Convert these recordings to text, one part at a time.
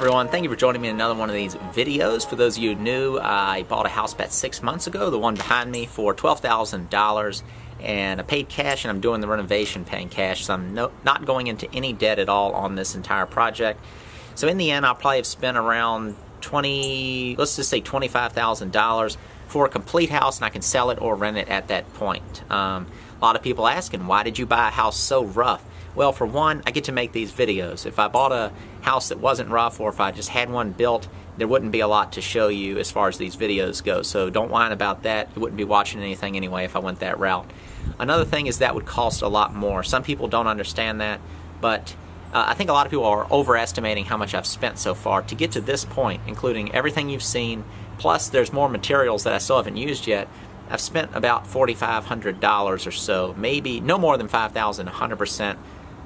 everyone, thank you for joining me in another one of these videos. For those of you new, I bought a house about 6 months ago, the one behind me, for $12,000, and I paid cash, and I'm doing the renovation paying cash, so I'm not going into any debt at all on this entire project. So in the end, I'll probably have spent around let's just say $25,000 for a complete house, and I can sell it or rent it at that point. A lot of people asking, why did you buy a house so rough? Well, for one, I get to make these videos. If I bought a house that wasn't rough, or if I just had one built, there wouldn't be a lot to show you as far as these videos go. So don't whine about that. You wouldn't be watching anything anyway if I went that route. Another thing is that would cost a lot more. Some people don't understand that, but I think a lot of people are overestimating how much I've spent so far to get to this point, including everything you've seen, plus there's more materials that I still haven't used yet. I've spent about $4,500 or so, maybe no more than $5,000, 100%.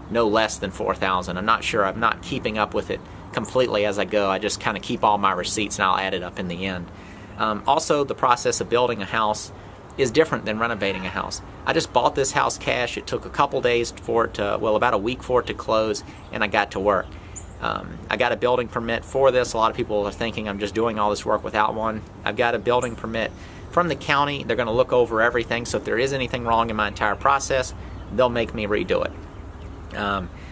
No less than $4,000. I'm not sure. I'm not keeping up with it completely as I go. I just kind of keep all my receipts and I'll add it up in the end. Also, the process of building a house is different than renovating a house. I just bought this house cash. It took a couple days for it to, well, about a week for it to close, and I got to work. I got a building permit for this. A lot of people are thinking I'm just doing all this work without one. I've got a building permit from the county. They're going to look over everything, so if there is anything wrong in my entire process, they'll make me redo it.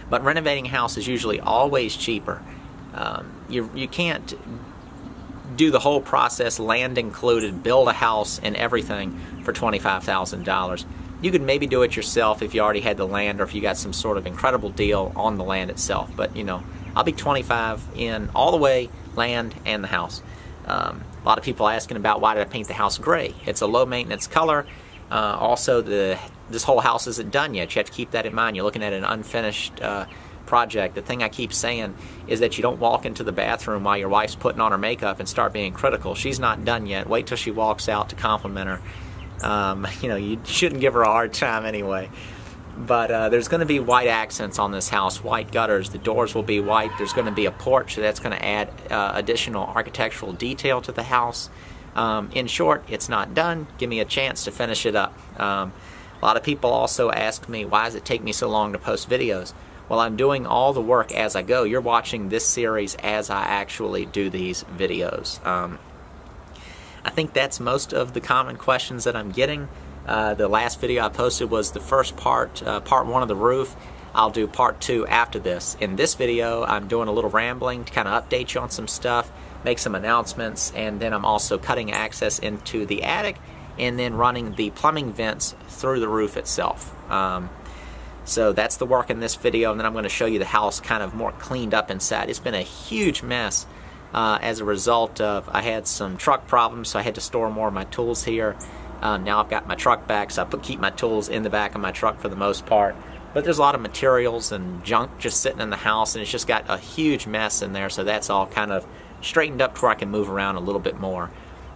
But renovating a house is usually always cheaper. You can't do the whole process, land included, build a house and everything for $25,000. You could maybe do it yourself if you already had the land, or if you got some sort of incredible deal on the land itself. But you know, I'll be $25,000 in all the way, land and the house. A lot of people asking about why did I paint the house gray. It's a low maintenance color. Also, this whole house isn't done yet. You have to keep that in mind. You're looking at an unfinished project. The thing I keep saying is that you don't walk into the bathroom while your wife's putting on her makeup and start being critical. She's not done yet. Wait till she walks out to compliment her. You know, you shouldn't give her a hard time anyway. But there's going to be white accents on this house, white gutters. The doors will be white. There's going to be a porch, so that's going to add additional architectural detail to the house. In short, it's not done. Give me a chance to finish it up. A lot of people also ask me, why does it take me so long to post videos? Well, I'm doing all the work as I go. You're watching this series as I actually do these videos. I think that's most of the common questions that I'm getting. The last video I posted was the first part, part 1 of the roof. I'll do part 2 after this. In this video, I'm doing a little rambling to kind of update you on some stuff, make some announcements, and then I'm also cutting access into the attic and then running the plumbing vents through the roof itself. So that's the work in this video, and then I'm going to show you the house kind of more cleaned up inside. It's been a huge mess as a result of, I had some truck problems, so I had to store more of my tools here. Now I've got my truck back, so I keep my tools in the back of my truck for the most part. But there's a lot of materials and junk just sitting in the house, and it's just got a huge mess in there, so that's all kind of straightened up to where I can move around a little bit more.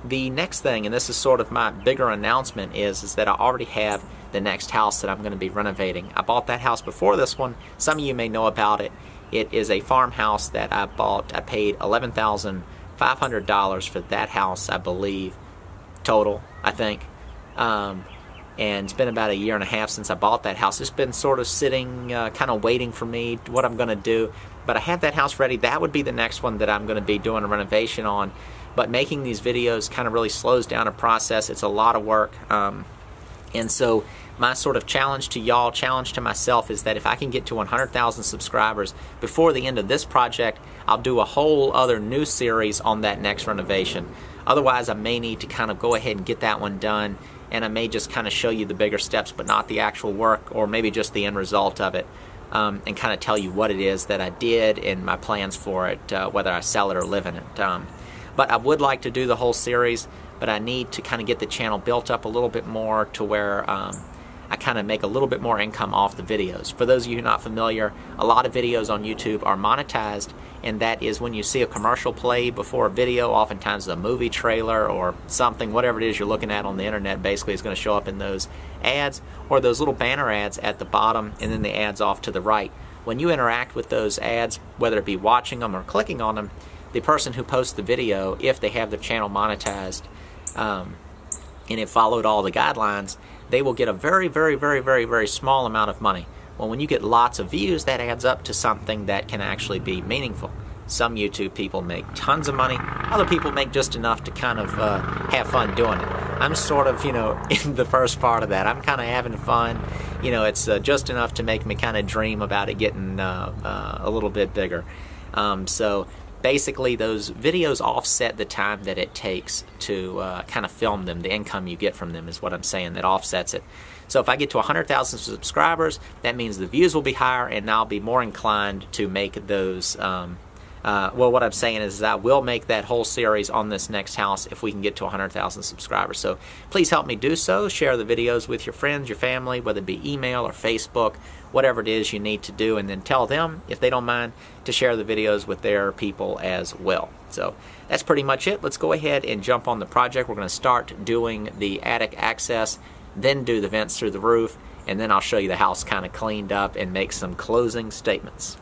The next thing, and this is sort of my bigger announcement, is that I already have the next house that I'm going to be renovating. I bought that house before this one. Some of you may know about it. It is a farmhouse that I bought. I paid $11,500 for that house, I believe, total, I think. And it's been about 1.5 years since I bought that house. It's been sort of sitting, kind of waiting for me, what I'm going to do. But I have that house ready. That would be the next one that I'm going to be doing a renovation on. But making these videos kind of really slows down a process. It's a lot of work. And so my sort of challenge to y'all, challenge to myself, is that if I can get to 100,000 subscribers before the end of this project, I'll do a whole other new series on that next renovation. Otherwise, I may need to kind of go ahead and get that one done, and I may just kind of show you the bigger steps but not the actual work, or maybe just the end result of it, and kind of tell you what it is that I did and my plans for it, whether I sell it or live in it. But I would like to do the whole series, but I need to kind of get the channel built up a little bit more to where I kind of make a little bit more income off the videos. For those of you who are not familiar, a lot of videos on YouTube are monetized, and that is when you see a commercial play before a video, oftentimes a movie trailer or something, whatever it is you're looking at on the internet, basically is going to show up in those ads, or those little banner ads at the bottom, and then the ads off to the right. When you interact with those ads, whether it be watching them or clicking on them, the person who posts the video, if they have their channel monetized and it followed all the guidelines, they will get a very, very, very, very, very small amount of money. Well, when you get lots of views, that adds up to something that can actually be meaningful. Some YouTube people make tons of money. Other people make just enough to kind of have fun doing it. I'm sort of, you know, in the first part of that. I'm kind of having fun. You know, it's just enough to make me kind of dream about it getting a little bit bigger. So basically, those videos offset the time that it takes to kind of film them. The income you get from them is what I'm saying, that offsets it. So if I get to 100,000 subscribers, that means the views will be higher, and I'll be more inclined to make those. Well, what I'm saying is I will make that whole series on this next house if we can get to 100,000 subscribers. So please help me do so. Share the videos with your friends, your family, whether it be email or Facebook, whatever it is you need to do, and then tell them, if they don't mind, to share the videos with their people as well. So that's pretty much it. Let's go ahead and jump on the project. We're going to start doing the attic access, then do the vents through the roof, and then I'll show you the house kind of cleaned up and make some closing statements.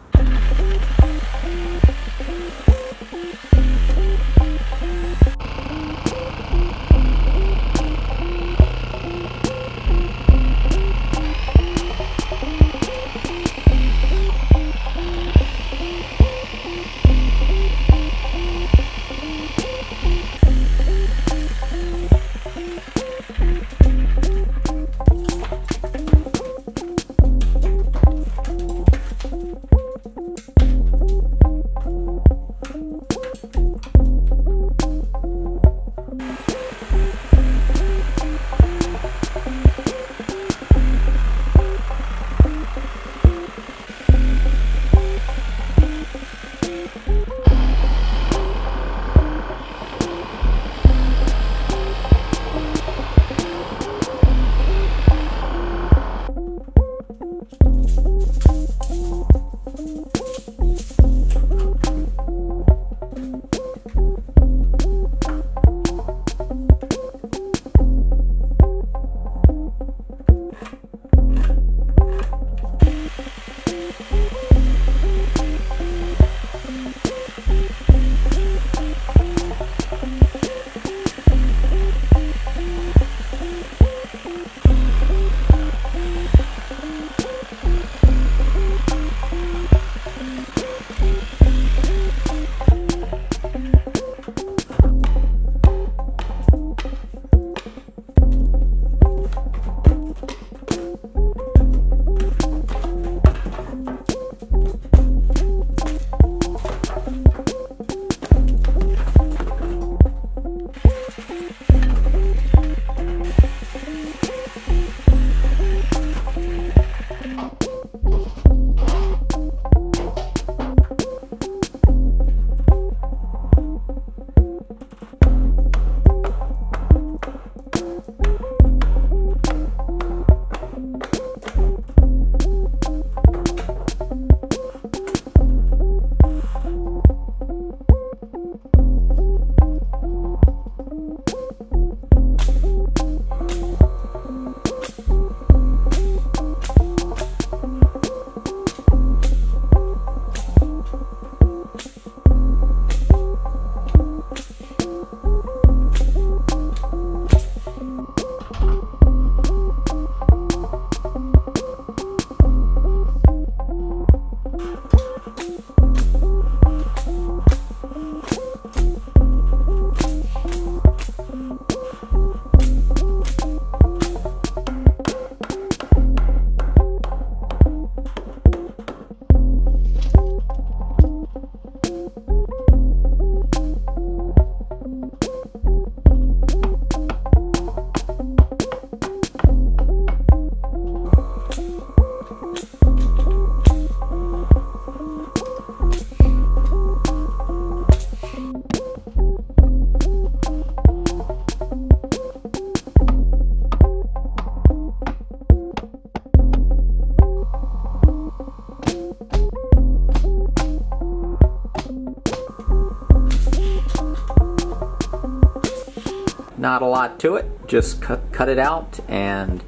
Not a lot to it, just cut it out and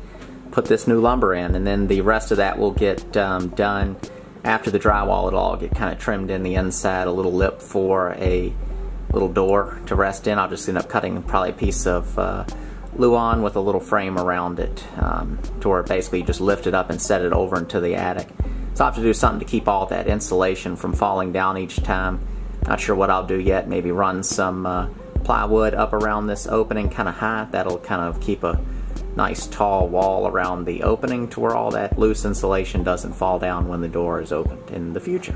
put this new lumber in, and then the rest of that will get done after the drywall. It'll all get kind of trimmed in the inside, a little lip for a little door to rest in. I'll just end up cutting probably a piece of Luan with a little frame around it to where basically you just lift it up and set it over into the attic. So I have to do something to keep all that insulation from falling down each time Not sure what I'll do yet. Maybe run some plywood up around this opening kind of high. That'll kind of keep a nice tall wall around the opening to where all that loose insulation doesn't fall down when the door is opened in the future.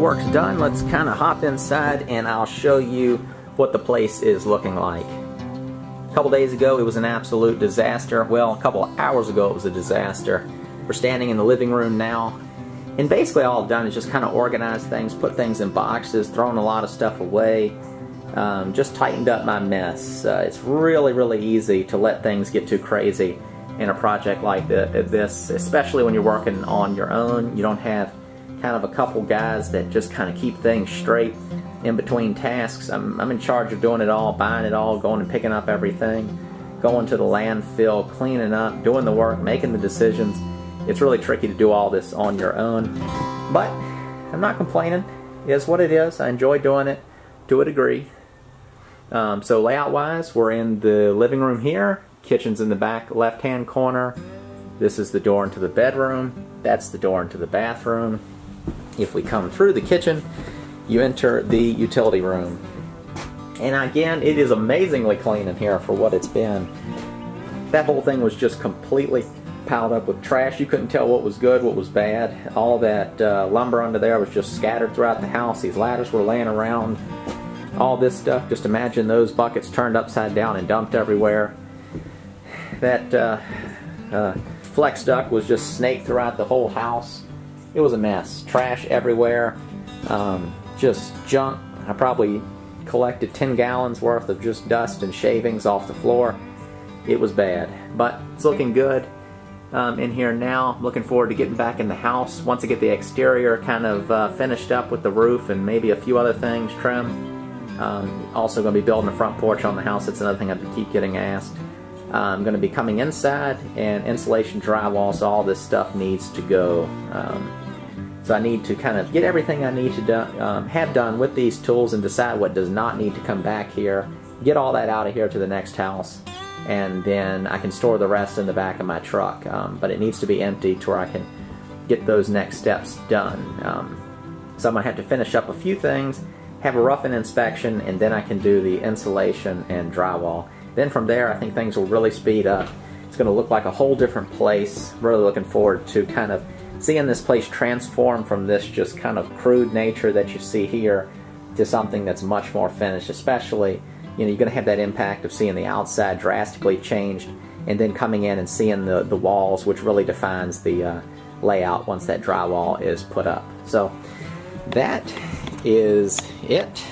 work's done, let's kind of hop inside and I'll show you what the place is looking like. A couple days ago it was an absolute disaster. Well, a couple of hours ago it was a disaster. We're standing in the living room now, and basically all I've done is just kind of organize things, put things in boxes, thrown a lot of stuff away, just tightened up my mess. It's really easy to let things get too crazy in a project like this, especially when you're working on your own. You don't have kind of a couple guys that just kind of keep things straight in between tasks. I'm in charge of doing it all, buying it all, going and picking up everything, going to the landfill, cleaning up, doing the work, making the decisions. It's really tricky to do all this on your own, but I'm not complaining. It is what it is. I enjoy doing it to a degree. So layout wise, we're in the living room here. Kitchen's in the back left-hand corner. This is the door into the bedroom. That's the door into the bathroom. If we come through the kitchen, you enter the utility room. And again, it is amazingly clean in here for what it's been. That whole thing was just completely piled up with trash. You couldn't tell what was good, what was bad. All that lumber under there was just scattered throughout the house. These ladders were laying around. All this stuff, just imagine those buckets turned upside down and dumped everywhere. That flex duct was just snaked throughout the whole house. It was a mess. Trash everywhere. Just junk. I probably collected 10 gallons worth of just dust and shavings off the floor. It was bad, but it's looking good in here now. Looking forward to getting back in the house once I get the exterior kind of finished up with the roof and maybe a few other things trimmed. Also going to be building a front porch on the house. That's another thing I keep getting asked. I'm going to be coming inside and insulation, drywall, so all this stuff needs to go. So I need to kind of get everything I need to have done with these tools and decide what does not need to come back here. Get all that out of here to the next house, and then I can store the rest in the back of my truck. But it needs to be empty to where I can get those next steps done. So I'm going to have to finish up a few things, have a rough-in inspection, and then I can do the insulation and drywall. Then from there, I think things will really speed up. It's going to look like a whole different place. Really looking forward to kind of seeing this place transform from this just kind of crude nature that you see here to something that's much more finished. Especially, you know, you're going to have that impact of seeing the outside drastically changed, and then coming in and seeing the walls, which really defines the layout once that drywall is put up. So that is it.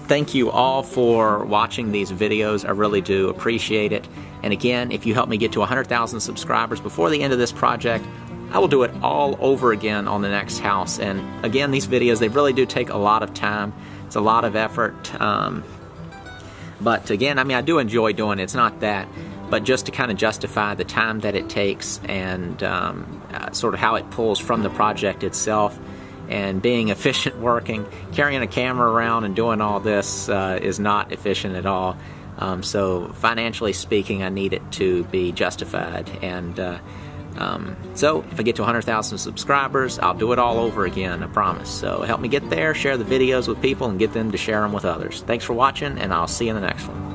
Thank you all for watching these videos. I really do appreciate it. And again, if you help me get to 100,000 subscribers before the end of this project, I will do it all over again on the next house. And again, these videos, they really do take a lot of time. It's a lot of effort. But again, I mean, I do enjoy doing it. It's not that. But just to kind of justify the time that it takes and sort of how it pulls from the project itself, and being efficient working, carrying a camera around and doing all this is not efficient at all. So financially speaking, I need it to be justified. And so if I get to 100,000 subscribers, I'll do it all over again, I promise. So help me get there, share the videos with people, and get them to share them with others. Thanks for watching, and I'll see you in the next one.